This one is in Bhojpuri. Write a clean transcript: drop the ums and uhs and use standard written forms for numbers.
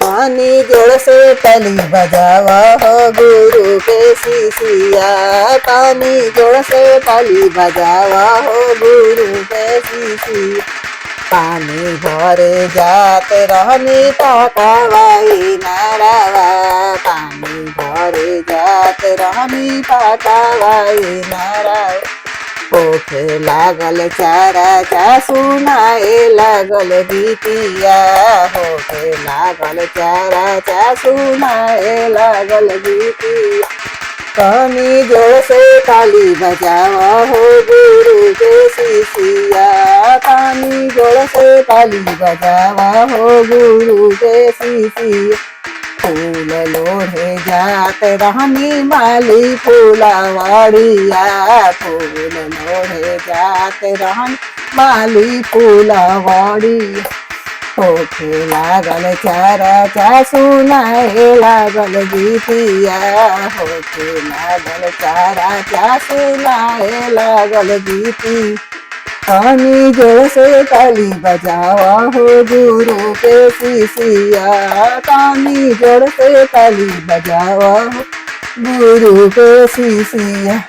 पानी जोड़ से ताली बजावा हो गुरु के शिष्या। पानी जोड़ से ताली बजावा हो गुरु के शिष्या। पानी भरे जात रहनी पकावाई नारावा। पानी भरे जात रहनी पकावाई नारावा। होखे लागल चारा चा सुनाए लागल गीतिया। होखे लागल चारा चा सुनाए लागल गीतिया। पानी जोड़ से ताली बजावा हो गुरु के शिष्या। पानी जोड़ से ताली बजावा हो गुरु के शिष्या। फूल लोढ़े जात रहनी माली फूलवाड़िया। फूल लोढ़े जात रहनी माली फूलवाड़िया। होखे लागल चारा चा सुनाए लागल गीतिया। होखे लागल चारा चा सुनाए लागल गीती। पानी जोड़ से ताली बजावा हो गुरु के शिष्या। पानी जोड़ से ताली बजावा हो गुरु के शिष्या।